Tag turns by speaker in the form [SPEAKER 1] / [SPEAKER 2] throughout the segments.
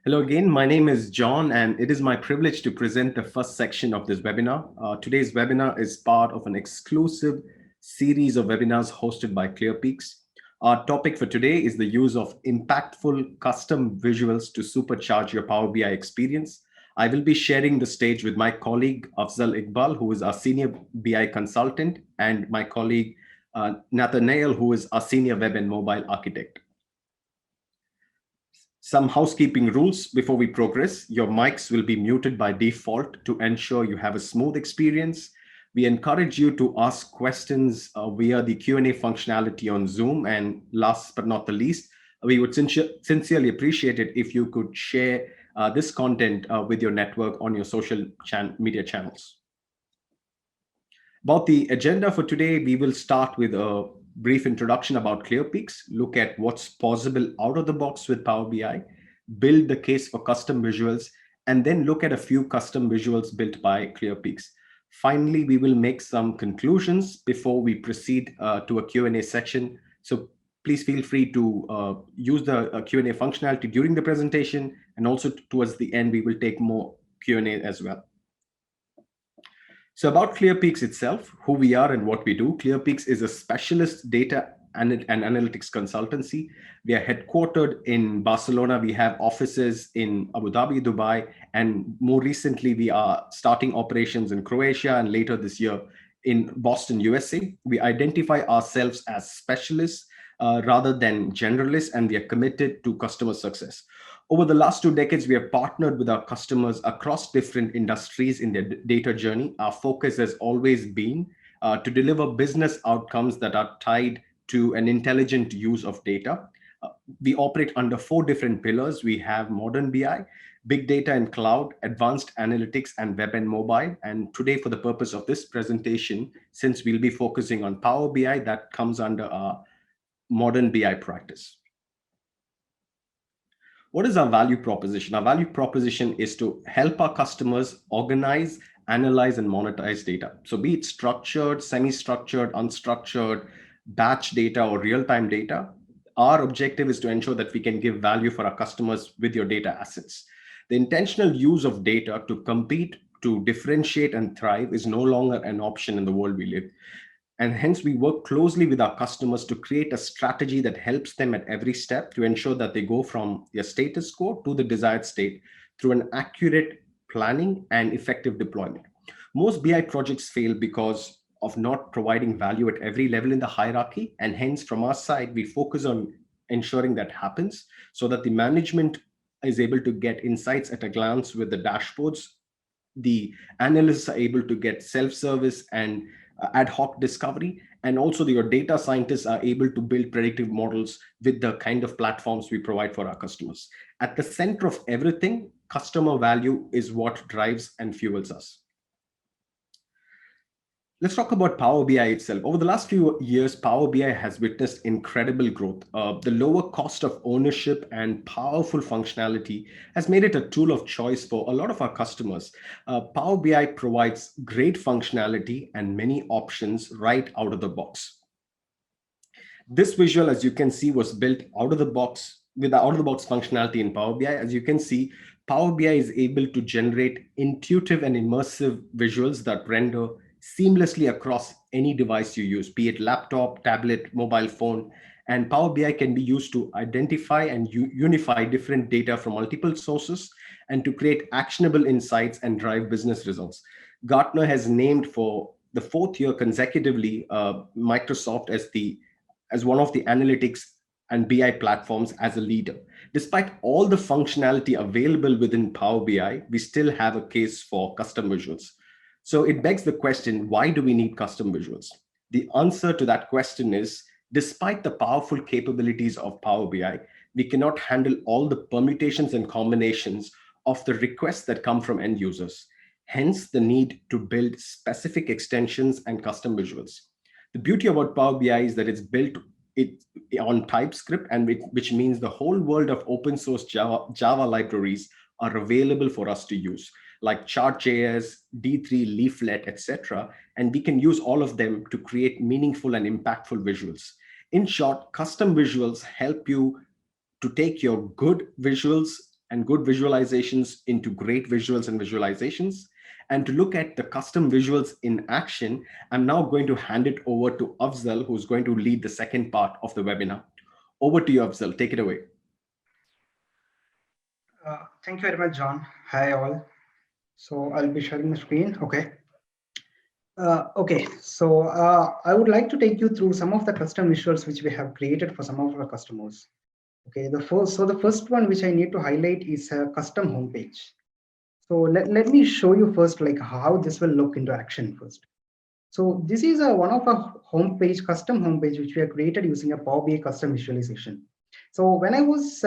[SPEAKER 1] Hello again, my name is John, and it is my privilege to present the first section of this webinar. Today's webinar is part of an exclusive series of webinars hosted by ClearPeaks. Our topic for today is the use of impactful custom visuals to supercharge your Power BI experience. I will be sharing the stage with my colleague Afzal Iqbal, who is our senior BI consultant, and my colleague Nathaniel, who is our senior web and mobile architect. Some housekeeping rules before we progress. Your mics will be muted by default to ensure you have a smooth experience. We encourage you to ask questions via the Q&A functionality on Zoom. And last but not the least, we would sincerely appreciate it if you could share this content with your network on your social media channels. About the agenda for today, we will start with a brief introduction about ClearPeaks, look at what's possible out of the box with Power BI, build the case for custom visuals, and then look at a few custom visuals built by ClearPeaks. Finally, we will make some conclusions before we proceed to a Q&A section. So please feel free to use the Q&A functionality during the presentation, and also towards the end, we will take more Q&A as well. So about ClearPeaks itself, who we are and what we do. ClearPeaks is a specialist data and analytics consultancy. We are headquartered in Barcelona. We have offices in Abu Dhabi, Dubai, and more recently, we are starting operations in Croatia and later this year in Boston, USA. We identify ourselves as specialists rather than generalists, and we are committed to customer success. Over the last 2 decades, we have partnered with our customers across different industries in their data journey. Our focus has always been to deliver business outcomes that are tied to an intelligent use of data. We operate under 4 different pillars. We have modern BI, big data and cloud, advanced analytics, and web and mobile. And today, for the purpose of this presentation, since we'll be focusing on Power BI, that comes under our modern BI practice. What is our value proposition? Our value proposition is to help our customers organize, analyze, and monetize data. So be it structured, semi-structured, unstructured, batch data, or real-time data, our objective is to ensure that we can give value for our customers with your data assets. The intentional use of data to compete, to differentiate, and thrive is no longer an option in the world we live. And hence, we work closely with our customers to create a strategy that helps them at every step to ensure that they go from their status quo to the desired state through an accurate planning and effective deployment. Most BI projects fail because of not providing value at every level in the hierarchy. And hence, from our side, we focus on ensuring that happens so that the management is able to get insights at a glance with the dashboards. The analysts are able to get self-service and ad hoc discovery, and also your data scientists are able to build predictive models with the kind of platforms we provide for our customers. At the center of everything, customer value is what drives and fuels us. Let's talk about Power BI itself. Over the last few years, Power BI has witnessed incredible growth. The lower cost of ownership and powerful functionality has made it a tool of choice for a lot of our customers. Power BI provides great functionality and many options right out of the box. This visual, as you can see, was built out of the box with the out-of-the-box functionality in Power BI. As you can see, Power BI is able to generate intuitive and immersive visuals that render seamlessly across any device you use, be it laptop, tablet, mobile phone. And Power BI can be used to identify and unify different data from multiple sources and to create actionable insights and drive business results. Gartner has named for the 4th year consecutively Microsoft as one of the analytics and BI platforms as a leader. Despite all the functionality available within Power BI, we still have a case for custom visuals. So it begs the question, why do we need custom visuals? The answer to that question is, despite the powerful capabilities of Power BI, we cannot handle all the permutations and combinations of the requests that come from end users. Hence, the need to build specific extensions and custom visuals. The beauty about Power BI is that it's built on TypeScript, and which means the whole world of open source Java libraries are available for us to use, like Chart.js, D3, Leaflet, etc. And we can use all of them to create meaningful and impactful visuals. In short, custom visuals help you to take your good visuals and good visualizations into great visuals and visualizations. And to look at the custom visuals in action, I'm now going to hand it over to Afzal, who's going to lead the second part of the webinar. Over to you, Afzal. Take it away.
[SPEAKER 2] Thank you very much, John. Hi, all. So I'll be sharing the screen. Okay. Okay, so I would like to take you through some of the custom visuals which we have created for some of our customers. Okay, the first one which I need to highlight is a custom homepage. So let me show you first like how this will look into action first. So this is one of a homepage, custom homepage, which we have created using a Power BI custom visualization. So when I was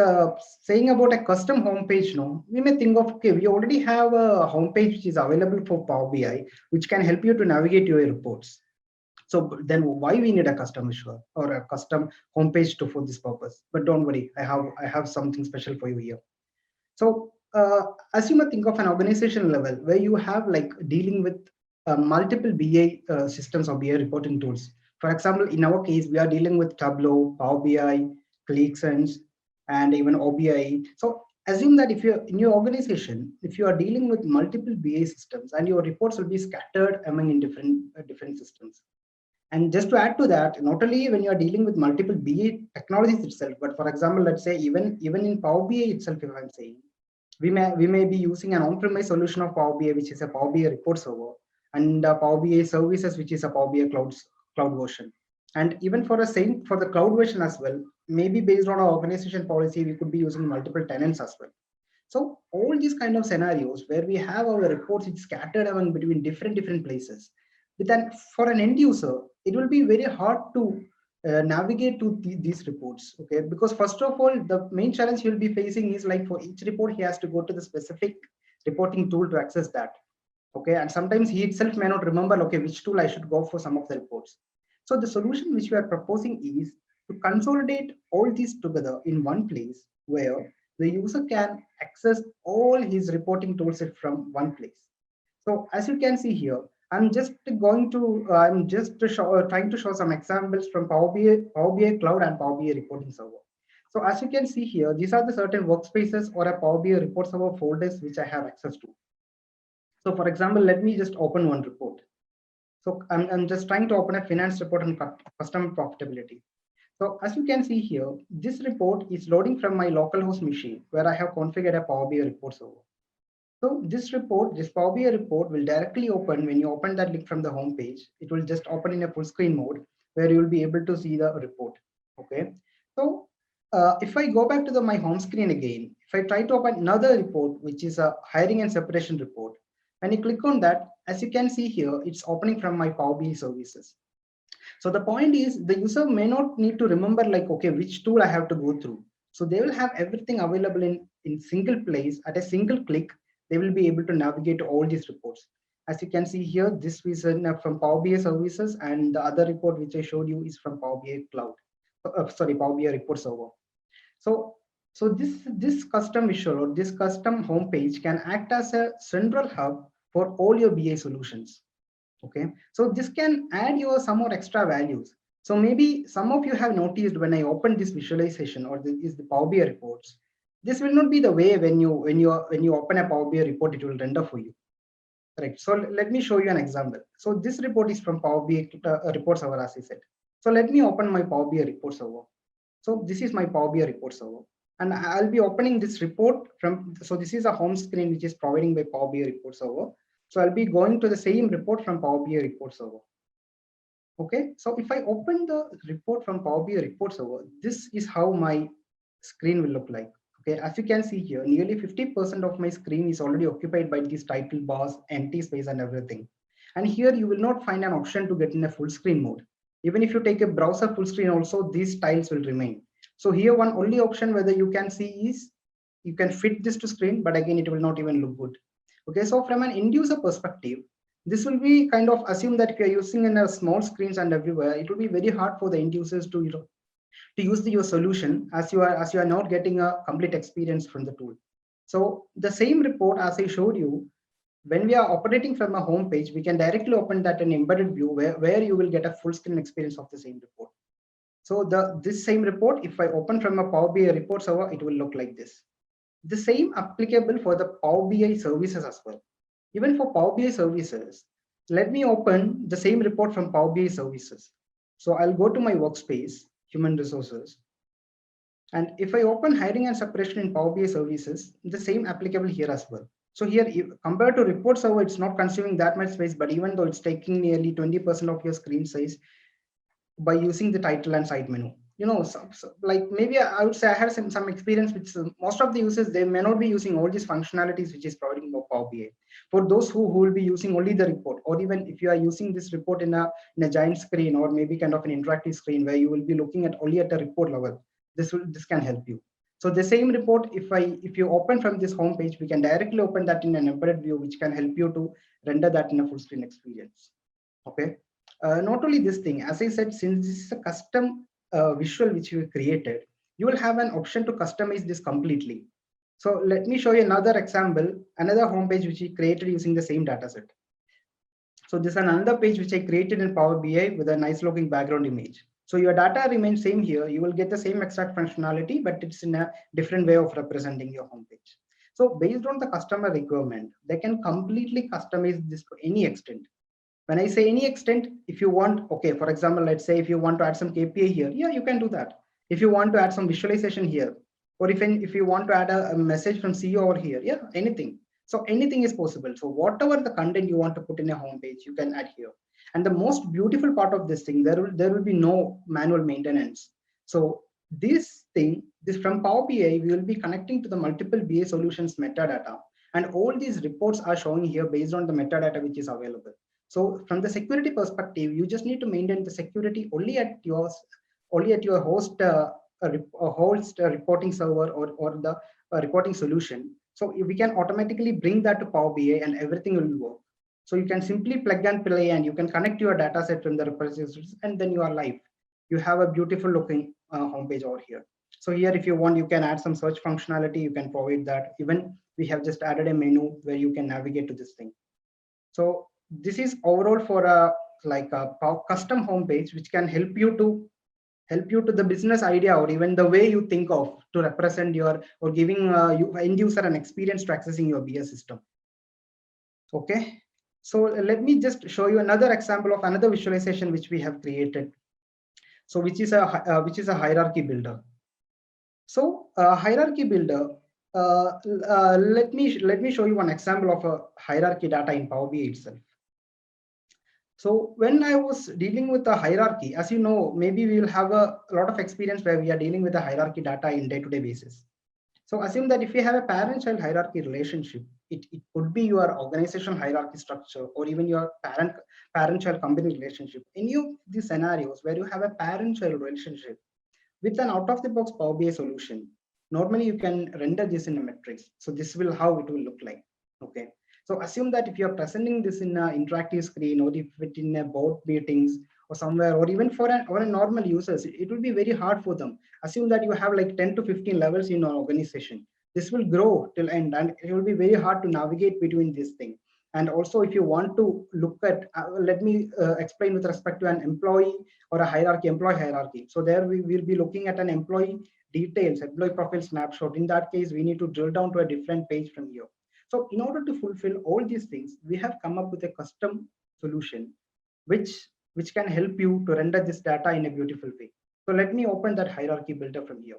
[SPEAKER 2] saying about a custom homepage, no, we may think of, okay, we already have a homepage which is available for Power BI, which can help you to navigate your reports. So then why we need a custom visual or a custom homepage for this purpose? But don't worry, I have something special for you here. So as you might think of an organization level where you have like dealing with multiple BA systems or BA reporting tools. For example, in our case, we are dealing with Tableau, Power BI, ClickSense, and even OBI. So assume that if you're in your organization, if you are dealing with multiple BA systems and your reports will be scattered among in different systems. And just to add to that, not only when you are dealing with multiple BA technologies itself, but for example, let's say even in Power BI itself, if I'm saying, we may be using an on-premise solution of Power BI, which is a Power BI report server, and Power BI services, which is a Power BI cloud version. And even for the cloud version as well, maybe based on our organization policy, we could be using multiple tenants as well. So all these kind of scenarios where we have our reports it's scattered among between different places. But then for an end user, it will be very hard to navigate to these reports. Okay, because first of all, the main challenge he'll be facing is like for each report, he has to go to the specific reporting tool to access that. Okay, and sometimes he itself may not remember, okay, which tool I should go for some of the reports. So the solution which we are proposing is to consolidate all these together in one place where the user can access all his reporting toolset from one place. So as you can see here, I'm just trying to show some examples from Power BI Cloud and Power BI Reporting Server. So as you can see here, these are the certain workspaces or a Power BI Report Server folders which I have access to. So for example, let me just open one report. So I'm just trying to open a finance report on customer profitability. So as you can see here, this report is loading from my localhost machine where I have configured a Power BI report server. So this Power BI report will directly open when you open that link from the home page. It will just open in a full screen mode where you will be able to see the report. Okay. So if I go back to my home screen again, if I try to open another report, which is a hiring and separation report, when you click on that, as you can see here, it's opening from my Power BI services. So the point is the user may not need to remember like, okay, which tool I have to go through. So they will have everything available in single place at a single click. They will be able to navigate all these reports. As you can see here, this is from Power BI services, and the other report which I showed you is from Power BI Cloud. Power BI Report Server. So this custom visual or this custom homepage can act as a central hub for all your BI solutions. Okay, so this can add your some more extra values. So maybe some of you have noticed when I open this visualization or the Power BI reports, this will not be the way when you open a Power BI report, it will render for you. Correct. So let me show you an example. So this report is from Power BI report server, as I said. So let me open my Power BI report server. So this is my Power BI report server. And I'll be opening this report from, so this is a home screen which is providing by Power BI report server. So I'll be going to the same report from Power BI report server. Okay, so if I open the report from Power BI report server, this is how my screen will look like. Okay, as you can see here, nearly 50% of my screen is already occupied by these title bars, empty space and everything. And here you will not find an option to get in a full screen mode. Even if you take a browser full screen also, these tiles will remain. So here one only option whether you can see is you can fit this to screen, but again, it will not even look good. Okay, so from an end user perspective, this will be kind of assume that if you're using in a small screens and everywhere, it will be very hard for the end users to use your solution as you are not getting a complete experience from the tool. So the same report as I showed you, when we are operating from a home page, we can directly open that in embedded view where you will get a full screen experience of the same report. So this same report, if I open from a Power BI report server, it will look like this. The same applicable for the Power BI services as well. Even for Power BI services, let me open the same report from Power BI services. So I'll go to my workspace, human resources. And if I open hiring and separation in Power BI services, the same applicable here as well. So here, compared to report server, it's not consuming that much space, but even though it's taking nearly 20% of your screen size by using the title and side menu. Like maybe I would say I had some experience with most of the users, they may not be using all these functionalities which is providing Power BI. For those who will be using only the report, or even if you are using this report in a giant screen, or maybe kind of an interactive screen where you will be looking at only at a report level, this can help you. So the same report, if you open from this home page, we can directly open that in an embedded view, which can help you to render that in a full screen experience. Okay. Not only this thing, as I said, since this is a custom visual which you created, you will have an option to customize this completely. So let me show you another example, another home page which we created using the same dataset. So this is another page which I created in Power BI with a nice looking background image. So your data remains same here. You will get the same exact functionality, but it's in a different way of representing your home page. So based on the customer requirement, they can completely customize this to any extent. When I say any extent, if you want, okay, for example, let's say if you want to add some KPI here, yeah, you can do that. If you want to add some visualization here, or if you want to add a message from CEO over here, yeah, anything. So anything is possible. So whatever the content you want to put in a home page, you can add here. And the most beautiful part of this thing, there will be no manual maintenance. So this from Power BI, we will be connecting to the multiple BI solutions metadata. And all these reports are showing here based on the metadata which is available. So from the security perspective, you just need to maintain the security only at your host reporting server or the reporting solution. So we can automatically bring that to Power BI and everything will work. So you can simply plug and play and you can connect your data set from the repositories and then you are live. You have a beautiful looking homepage over here. So here, if you want, you can add some search functionality. You can provide that. Even we have just added a menu where you can navigate to this thing. So this is overall for a custom homepage, which can help you to the business idea, or even the way you think of to represent your, or giving you end user an experience to accessing your BS system. Okay, so let me just show you another example of another visualization which we have created. So which is a hierarchy builder. So hierarchy builder. Let me show you one example of a hierarchy data in Power BI itself. So when I was dealing with the hierarchy, as you know, maybe we will have a lot of experience where we are dealing with the hierarchy data in day-to-day basis. So assume that if you have a parent-child hierarchy relationship, it could be your organization hierarchy structure, or even your parent-child company relationship. Any of these scenarios where you have a parent-child relationship with an out-of-the-box Power BI solution, normally you can render this in a matrix. So this will how it will look like. Okay. So assume that if you are presenting this in an interactive screen, or if it in a board meetings or somewhere, or even for a normal users, it will be very hard for them. Assume that you have like 10 to 15 levels in your organization. This will grow till end, and it will be very hard to navigate between these things. And also, if you want to look at, let me explain with respect to an employee or a hierarchy, employee hierarchy. So there we will be looking at an employee details, employee profile snapshot. In that case, we need to drill down to a different page from here. So in order to fulfill all these things, we have come up with a custom solution, which can help you to render this data in a beautiful way. So let me open that hierarchy builder from here.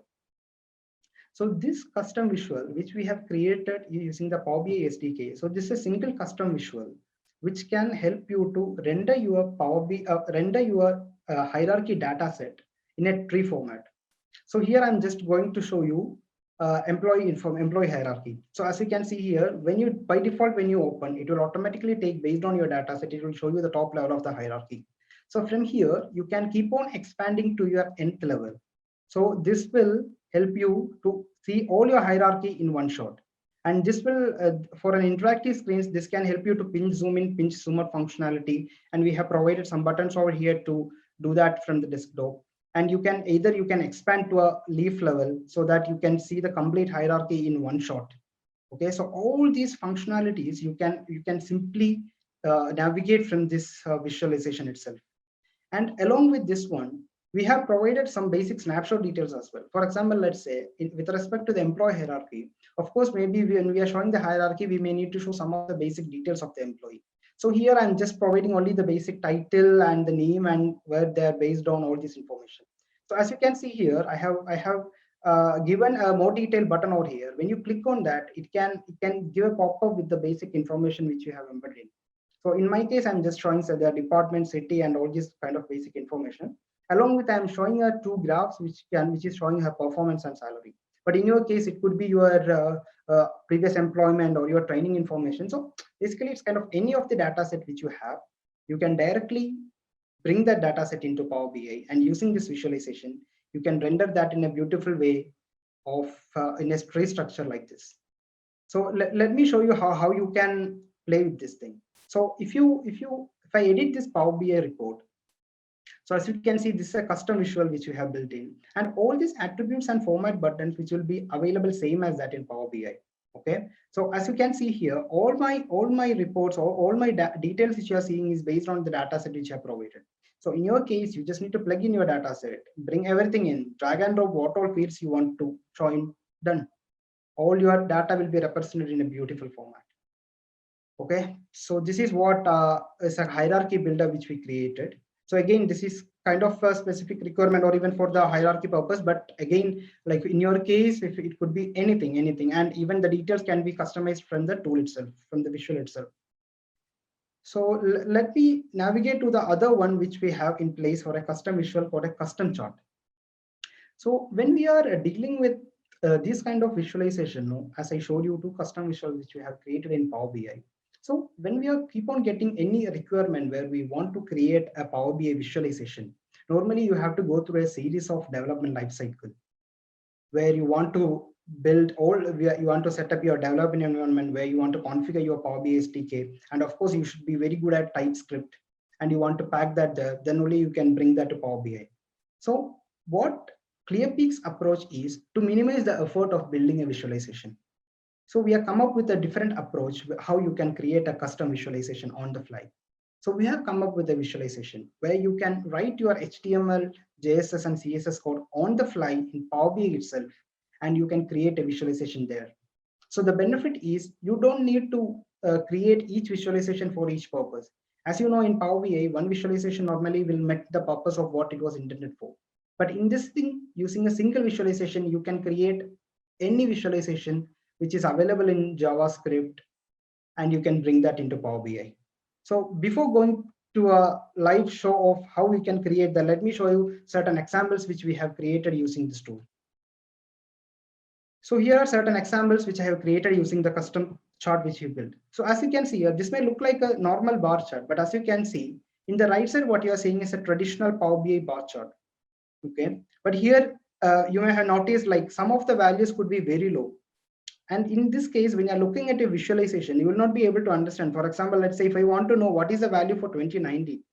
[SPEAKER 2] So this custom visual, which we have created using the Power BI SDK. So this is a single custom visual, which can help you to render your hierarchy data set in a tree format. So here I'm just going to show you employee hierarchy. So as you can see here, by default when you open, it will automatically take based on your data set, it will show you the top level of the hierarchy. So from here, you can keep on expanding to your nth level. So this will help you to see all your hierarchy in one shot. And this will, for an interactive screens, this can help you to pinch zoom in, pinch zoom out functionality. And we have provided some buttons over here to do that from the desktop. And you can expand to a leaf level so that you can see the complete hierarchy in one shot. Okay, so all these functionalities you can simply navigate from this visualization itself. And along with this one, we have provided some basic snapshot details as well. For example, let's say with respect to the employee hierarchy, of course, maybe when we are showing the hierarchy, we may need to show some of the basic details of the employee. So here I'm just providing only the basic title and the name and where they're based on all this information. So as you can see here, I have given a more detailed button over here. When you click on that, it can give a pop-up with the basic information which you have embedded in. So in my case, I'm just showing the department, city, and all this kind of basic information. Along with, I'm showing her two graphs which is showing her performance and salary. But in your case, it could be your previous employment or your training information. So basically, it's kind of any of the data set which you have. You can directly bring that data set into Power BI, and using this visualization, you can render that in a beautiful way of in a tree structure like this. So let me show you how you can play with this thing. So if I edit this Power BI report, so as you can see, this is a custom visual which we have built in, and all these attributes and format buttons which will be available same as that in Power BI. Okay, so as you can see here, all my reports or all my details which you are seeing is based on the data set which I have provided. So in your case, you just need to plug in your data set, bring everything in, drag and drop what all fields you want to join, done. All your data will be represented in a beautiful format. Okay, so this is what is a hierarchy builder which we created. So again, this is kind of a specific requirement or even for the hierarchy purpose, but again, like in your case, if it could be anything, and even the details can be customized from the tool itself, from the visual itself. So let me navigate to the other one which we have in place for a custom visual for a custom chart. So when we are dealing with this kind of visualization, no, as I showed you two custom visuals which we have created in Power BI. So when we are keep on getting any requirement where we want to create a Power BI visualization, normally you have to go through a series of development life cycle where you want to build all, you want to set up your development environment where you want to configure your Power BI SDK. And of course, you should be very good at TypeScript and you want to pack that there, then only you can bring that to Power BI. So what ClearPeak's approach is to minimize the effort of building a visualization. So we have come up with a different approach how you can create a custom visualization on the fly. So we have come up with a visualization where you can write your HTML, JSS, and CSS code on the fly in Power BI itself, and you can create a visualization there. So the benefit is you don't need to create each visualization for each purpose. As you know, in Power BI, one visualization normally will meet the purpose of what it was intended for. But in this thing, using a single visualization, you can create any visualization which is available in JavaScript, and you can bring that into Power BI. So before going to a live show of how we can create that, let me show you certain examples which we have created using this tool. So here are certain examples which I have created using the custom chart which we built. So as you can see here, this may look like a normal bar chart, but as you can see, in the right side, what you are seeing is a traditional Power BI bar chart. Okay, but here you may have noticed like some of the values could be very low. And in this case, when you're looking at a visualization, you will not be able to understand. For example, let's say if I want to know what is the value for 2019,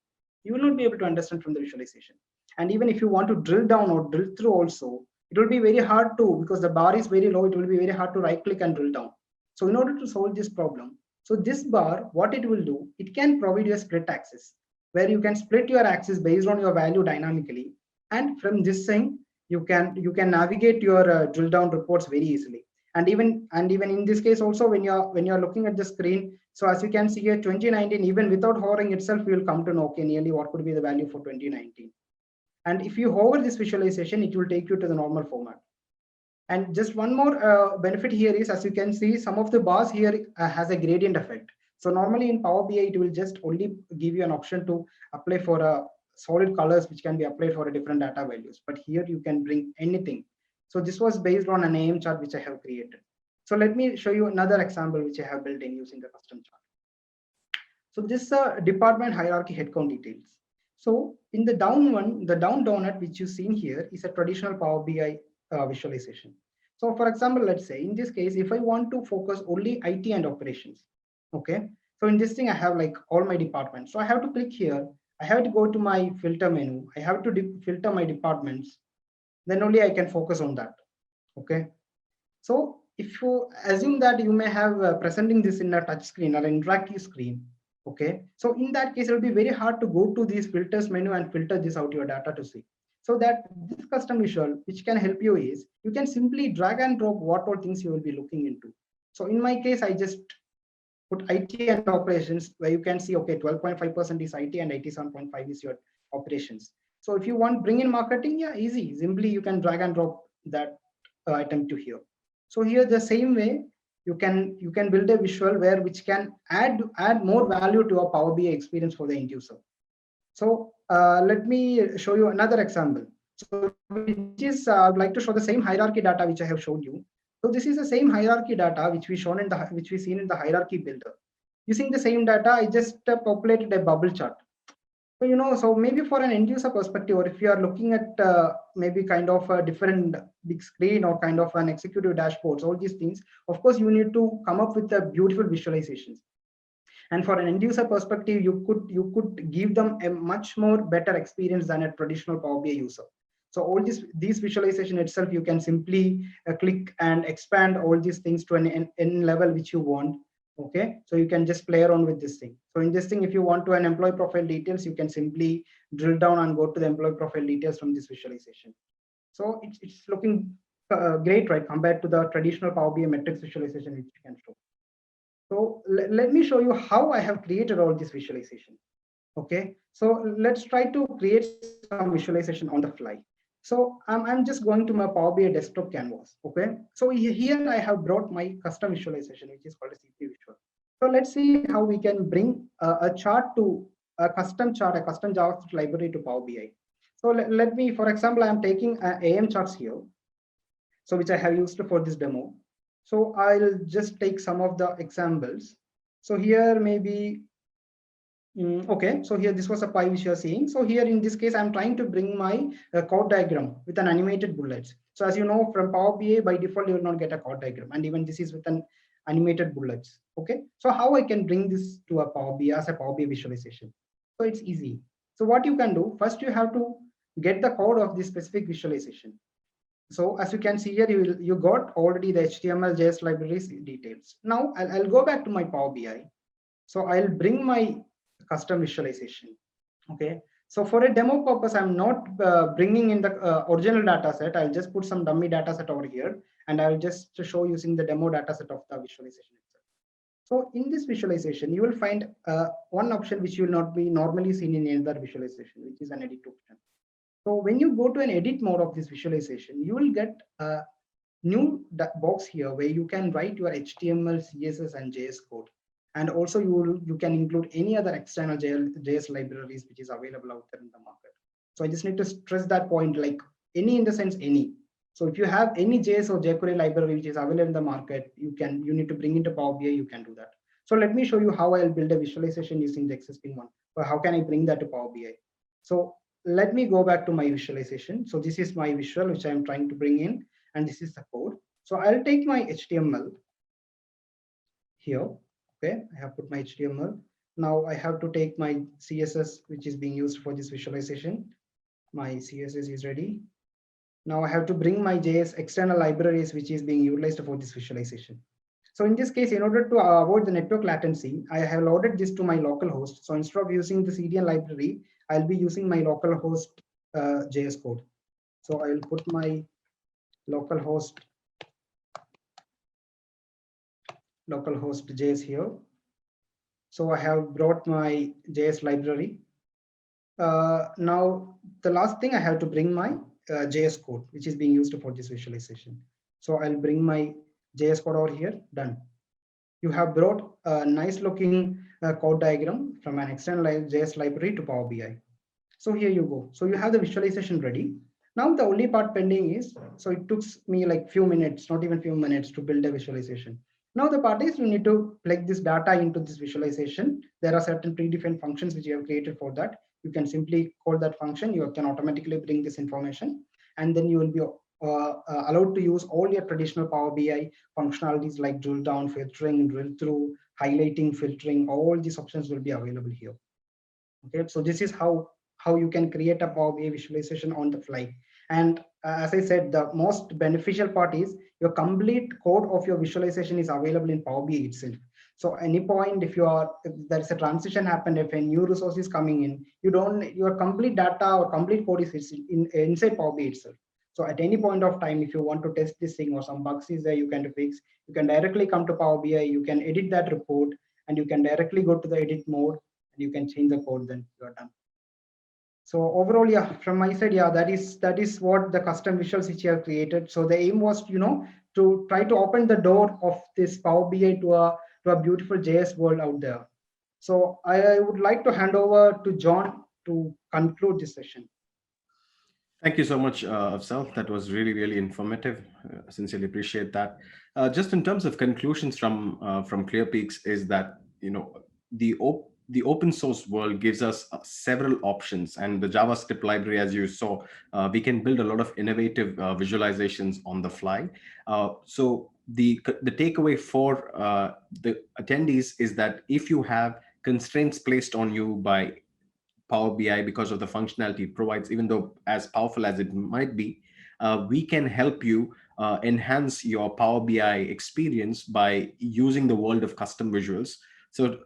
[SPEAKER 2] you will not be able to understand from the visualization. And even if you want to drill down or drill through also, it will be very hard to, because the bar is very low, it will be very hard to right click and drill down. So in order to solve this problem, so this bar, what it will do, it can provide you a split axis where you can split your axis based on your value dynamically. And from this thing, you can navigate your drill down reports very easily. And even in this case also, when you're looking at the screen, so as you can see here, 2019, even without hovering itself, you will come to know, okay, nearly what could be the value for 2019. And if you hover this visualization, it will take you to the normal format. And just one more benefit here is, as you can see, some of the bars here has a gradient effect. So normally in Power BI, it will just only give you an option to apply for a solid colors, which can be applied for a different data values. But here you can bring anything. So this was based on an AM chart which I have created. So let me show you another example which I have built in using the custom chart. So this is a department hierarchy headcount details. So in the down one, the down donut which you seen here is a traditional Power BI visualization. So for example, let's say in this case, if I want to focus only IT and operations, okay. So in this thing, I have like all my departments. So I have to click here. I have to go to my filter menu. I have to filter my departments. Then only I can focus on that. Okay. So if you assume that you may have presenting this in a touch screen or an interactive screen. Okay. So in that case, it will be very hard to go to these filters menu and filter this out your data to see. So that this custom visual, which can help you is, you can simply drag and drop what all things you will be looking into. So in my case, I just put IT and operations, where you can see, okay, 12.5% is IT and 87.5 is your operations. So if you want bring in marketing, yeah, easy. Simply you can drag and drop that item to here. So here the same way you can build a visual where which can add more value to a Power BI experience for the end user. So let me show you another example. So which is I would like to show the same hierarchy data which I have showed you. So this is the same hierarchy data which we seen in the hierarchy builder. Using the same data, I just populated a bubble chart. So so maybe for an end user perspective, or if you are looking at maybe kind of a different big screen or kind of an executive dashboards, all these things, of course you need to come up with a beautiful visualizations. And for an end user perspective, you could give them a much more better experience than a traditional Power BI user. So all these visualization itself, you can simply click and expand all these things to an n level which you want. Okay, so you can just play around with this thing. So in this thing, if you want to an employee profile details, you can simply drill down and go to the employee profile details from this visualization. So it's looking great, right, compared to the traditional Power BI metrics visualization which you can show. So let me show you how I have created all this visualization. Okay, so let's try to create some visualization on the fly. So I'm just going to my Power BI desktop canvas. Okay, so here I have brought my custom visualization, which is called a CP visual. So let's see how we can bring a chart to a custom chart, a custom JavaScript library to Power BI. So let me, for example, I'm taking AM charts here, so which I have used for this demo. So I'll just take some of the examples. So here maybe, okay, so here this was a pie which you are seeing. So here in this case, I'm trying to bring my chord diagram with an animated bullets. So as you know, from Power BI, by default, you will not get a chord diagram. And even this is with an animated bullets. Okay, so how I can bring this to a Power BI as a Power BI visualization? So it's easy. So what you can do, first you have to get the code of this specific visualization. So as you can see here, you got already the HTML, JS libraries details. Now I'll go back to my Power BI. So I'll bring my custom visualization. Okay. So for a demo purpose, I'm not bringing in the original data set. I'll just put some dummy data set over here, and I'll just show using the demo data set of the visualization itself. So in this visualization, you will find one option which will not be normally seen in any other visualization, which is an edit option. So when you go to an edit mode of this visualization, you will get a new box here where you can write your HTML, CSS, and JS code. And also you can include any other external JS libraries which is available out there in the market. So I just need to stress that point, like any in the sense any. So if you have any JS or jQuery library which is available in the market, you need to bring into Power BI, you can do that. So let me show you how I'll build a visualization using the existing one. Or how can I bring that to Power BI? So let me go back to my visualization. So this is my visual which I'm trying to bring in, and this is the code. So I'll take my HTML here. Okay, I have put my HTML. Now I have to take my CSS which is being used for this visualization. My CSS is ready. Now I have to bring my JS external libraries which is being utilized for this visualization. So in this case, in order to avoid the network latency, I have loaded this to my local host. So instead of using the CDN library, I'll be using my local host JS code. So I will put my local host JS here. So I have brought my JS library. Now the last thing, I have to bring my JS code, which is being used for this visualization. So I'll bring my JS code over here. Done. You have brought a nice looking code diagram from an external JS library to Power BI. So here you go. So you have the visualization ready. Now the only part pending is, so it took me like few minutes, not even few minutes, to build a visualization. Now the part is, you need to plug this data into this visualization. There are certain predefined functions which you have created for that. You can simply call that function. You can automatically bring this information, and then you will be allowed to use all your traditional Power BI functionalities like drill down, filtering, drill through, highlighting, filtering. All these options will be available here. Okay, so this is how you can create a Power BI visualization on the fly. And as I said, the most beneficial part is your complete code of your visualization is available in Power BI itself. So any point, if there's a transition happen, if a new resource is coming in, your complete data or complete code is inside Power BI itself. So at any point of time, if you want to test this thing or some bugs is there, you can fix. You can directly come to Power BI. You can edit that report, and you can directly go to the edit mode, and you can change the code. Then you are done. So overall, yeah, from my side, yeah, that is what the custom visuals which you have created. So the aim was, to try to open the door of this Power BI to a beautiful JS world out there. So I would like to hand over to John to conclude this session.
[SPEAKER 1] Thank you so much, Afzal. That was really, really informative. Sincerely appreciate that. Just in terms of conclusions from ClearPeaks, is that the open source world gives us several options, and the JavaScript library, as you saw, we can build a lot of innovative visualizations on the fly. So the takeaway for the attendees is that if you have constraints placed on you by Power BI because of the functionality it provides, even though as powerful as it might be, we can help you enhance your Power BI experience by using the world of custom visuals. So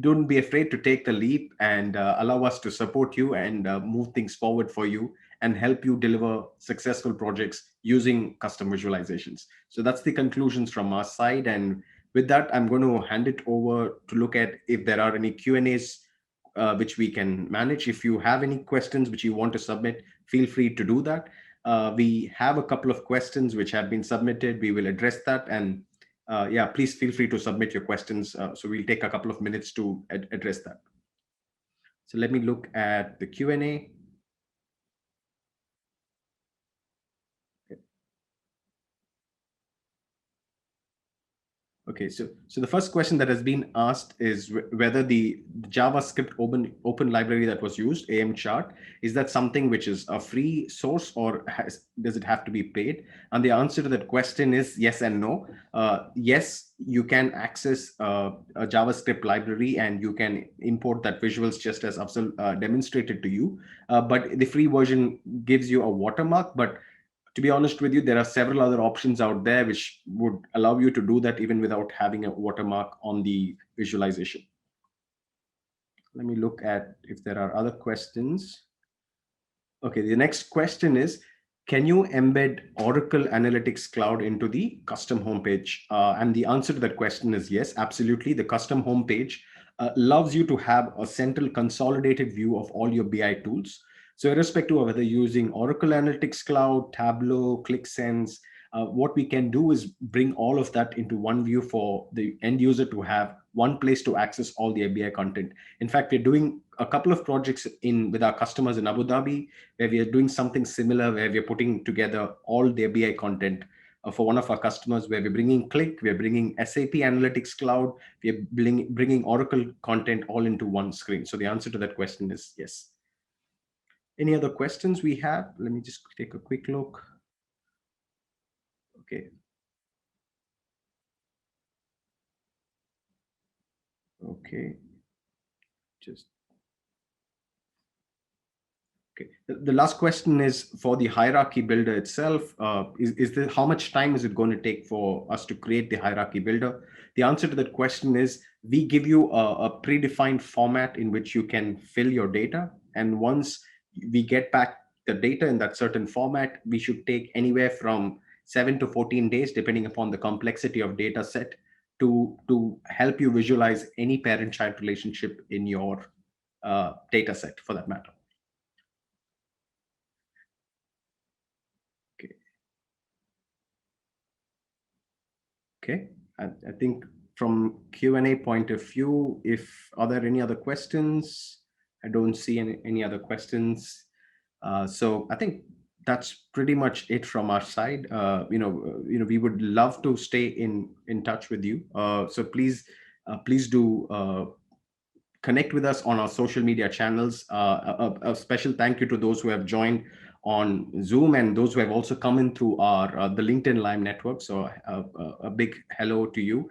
[SPEAKER 1] don't be afraid to take the leap and allow us to support you and move things forward for you and help you deliver successful projects using custom visualizations. So that's the conclusions from our side. And with that, I'm going to hand it over to look at if there are any Q&As which we can manage. If you have any questions which you want to submit, feel free to do that. We have a couple of questions which have been submitted. We will address that. And yeah, please feel free to submit your questions. So we'll take a couple of minutes to address that. So let me look at the Q&A. Okay, so the first question that has been asked is whether the JavaScript open library that was used, AMChart, is that something which is a free source or does it have to be paid? And the answer to that question is yes and no. Yes, you can access a JavaScript library and you can import that visuals just as Afzal demonstrated to you. But the free version gives you a watermark, but to be honest with you, there are several other options out there which would allow you to do that even without having a watermark on the visualization. Let me look at if there are other questions. Okay, the next question is, can you embed Oracle Analytics Cloud into the custom homepage? And the answer to that question is yes, absolutely. The custom homepage allows you to have a central consolidated view of all your BI tools. So irrespective of whether you're using Oracle Analytics Cloud, Tableau, ClickSense, what we can do is bring all of that into one view for the end user to have one place to access all the BI content. In fact, we're doing a couple of projects with our customers in Abu Dhabi, where we are doing something similar, where we're putting together all their BI content for one of our customers, where we're bringing Qlik, we're bringing SAP Analytics Cloud, we're bringing Oracle content all into one screen. So the answer to that question is yes. Any other questions we have? Let me just take a quick look. Okay. Okay. Just okay. The last question is for the hierarchy builder itself. How much time is it going to take for us to create the hierarchy builder? The answer to that question is we give you a predefined format in which you can fill your data. And once we get back the data in that certain format, we should take anywhere from 7 to 14 days, depending upon the complexity of data set, to help you visualize any parent-child relationship in your data set for that matter. Okay, I think from Q&A point of view, are there any other questions? I don't see any other questions. So I think that's pretty much it from our side. We would love to stay in touch with you. So please do connect with us on our social media channels. A special thank you to those who have joined on Zoom and those who have also come in through our the LinkedIn Live network. So a big hello to you.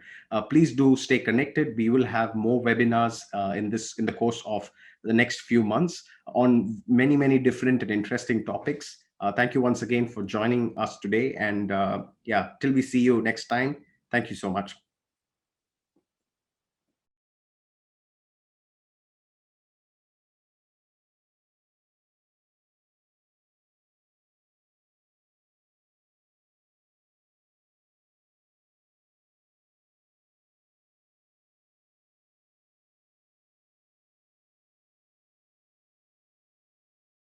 [SPEAKER 1] Please do stay connected. We will have more webinars in the course of the next few months on many different and interesting topics. Thank you once again for joining us today. And yeah, till we see you next time. Thank you so much.